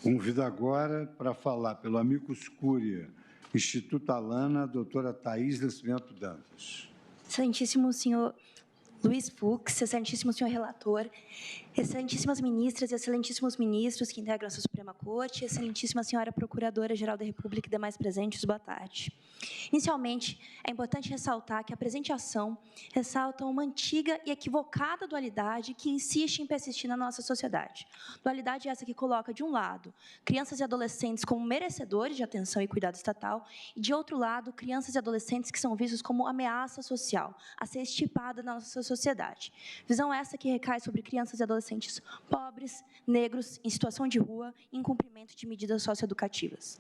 Convido agora para falar pelo Amicus Curiae, Instituto Alana, a doutora Thaís Nascimento Dantas. Excelentíssimo senhor Luiz Fux, excelentíssimo senhor relator, excelentíssimas ministras e excelentíssimos ministros que integram essa Suprema Corte, excelentíssima senhora Procuradora-Geral da República e demais presentes, boa tarde. Inicialmente, é importante ressaltar que a presente ação ressalta uma antiga e equivocada dualidade que insiste em persistir na nossa sociedade. Dualidade essa que coloca, de um lado, crianças e adolescentes como merecedores de atenção e cuidado estatal, e, de outro lado, crianças e adolescentes que são vistos como ameaça social, a ser extirpada na nossa sociedade. Visão essa que recai sobre crianças e adolescentes pobres, negros, em situação de rua, em cumprimento de medidas socioeducativas.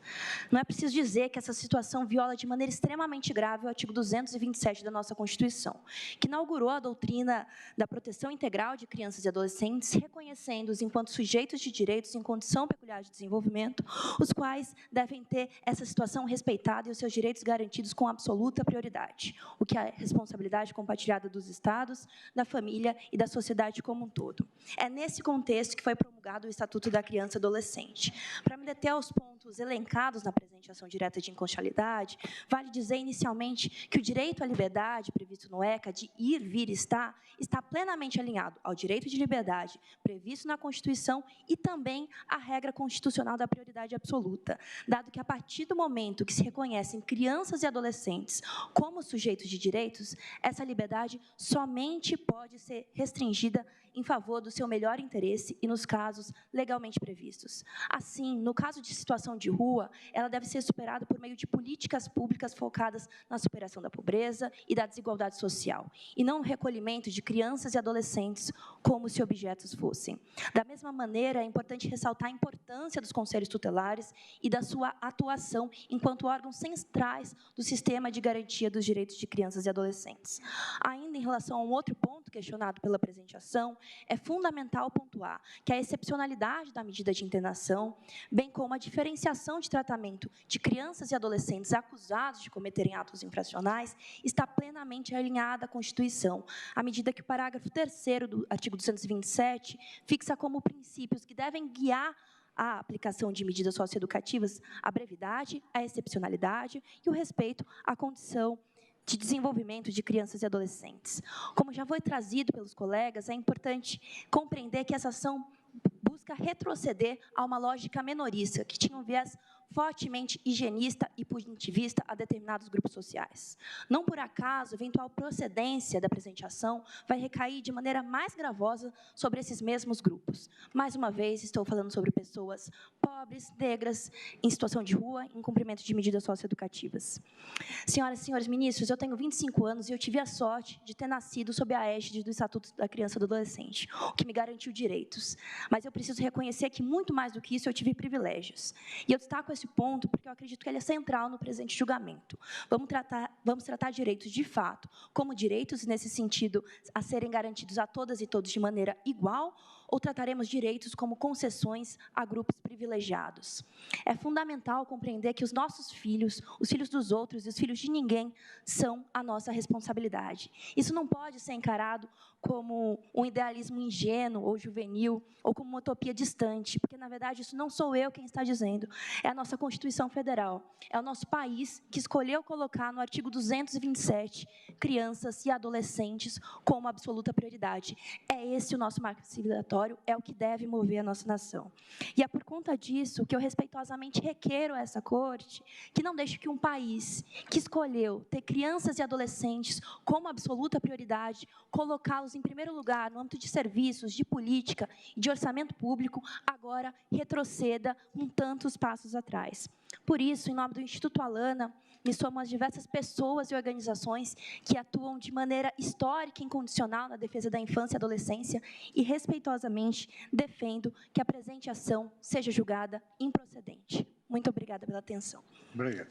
Não é preciso dizer que essa situação viola de maneira extremamente grave o artigo 227 da nossa Constituição, que inaugurou a doutrina da proteção integral de crianças e adolescentes, reconhecendo-os enquanto sujeitos de direitos em condição peculiar de desenvolvimento, os quais devem ter essa situação respeitada e os seus direitos garantidos com absoluta prioridade, o que é responsabilidade compartilhada dos Estados, da família e da sociedade como um todo. É nesse contexto que foi promulgado o Estatuto da Criança e Adolescente. Para me deter aos pontos elencados na presente ação direta de inconstitucionalidade, vale dizer inicialmente que o direito à liberdade previsto no ECA de ir, vir e estar está plenamente alinhado ao direito de liberdade previsto na Constituição e também à regra constitucional da prioridade absoluta, dado que a partir do momento que se reconhecem crianças e adolescentes como sujeitos de direitos, essa liberdade somente pode ser restringida em favor do seu melhor interesse e nos casos legalmente previstos. Assim, no caso de situação de rua, ela deve ser superada por meio de políticas públicas focadas na superação da pobreza e da desigualdade social, e não no recolhimento de crianças e adolescentes como se objetos fossem. Da mesma maneira, é importante ressaltar a importância dos conselhos tutelares e da sua atuação enquanto órgãos centrais do sistema de garantia dos direitos de crianças e adolescentes. Ainda em relação a um outro ponto questionado pela presente ação, é fundamental pontuar que a excepcionalidade da medida de internação, bem como a diferenciação de tratamento de crianças e adolescentes acusados de cometerem atos infracionais, está plenamente alinhada à Constituição, à medida que o parágrafo 3º do artigo 227 fixa como princípios que devem guiar a aplicação de medidas socioeducativas a brevidade, a excepcionalidade e o respeito à condição de desenvolvimento de crianças e adolescentes. Como já foi trazido pelos colegas, é importante compreender que essa ação busca retroceder a uma lógica menorista, que tinha um viés fortemente higienista e punitivista a determinados grupos sociais. Não por acaso, a eventual procedência da presente ação vai recair de maneira mais gravosa sobre esses mesmos grupos. Mais uma vez, estou falando sobre pessoas pobres, negras, em situação de rua, em cumprimento de medidas socioeducativas. Senhoras e senhores ministros, eu tenho 25 anos e eu tive a sorte de ter nascido sob a égide do Estatuto da Criança e do Adolescente, o que me garantiu direitos. Mas eu preciso reconhecer que, muito mais do que isso, eu tive privilégios. E eu destaco esse ponto porque eu acredito que ele é central no presente julgamento. Vamos tratar direitos de fato como direitos, e nesse sentido, a serem garantidos a todas e todos de maneira igual, ou trataremos direitos como concessões a grupos privilegiados? É fundamental compreender que os nossos filhos, os filhos dos outros e os filhos de ninguém são a nossa responsabilidade. Isso não pode ser encarado como um idealismo ingênuo ou juvenil, ou como uma utopia distante, porque, na verdade, isso não sou eu quem está dizendo, é a nossa Constituição Federal, é o nosso país que escolheu colocar no artigo 227 crianças e adolescentes como absoluta prioridade. É esse o nosso marco civilizatório, é o que deve mover a nossa nação. E é por conta disso que eu respeitosamente requeiro a essa Corte que não deixe que um país que escolheu ter crianças e adolescentes como absoluta prioridade, colocá-los em primeiro lugar no âmbito de serviços, de política e de orçamento público, agora retroceda com tantos passos atrás. Por isso, em nome do Instituto Alana, me somo às diversas pessoas e organizações que atuam de maneira histórica e incondicional na defesa da infância e adolescência e, respeitosamente, defendo que a presente ação seja julgada improcedente. Muito obrigada pela atenção. Obrigado.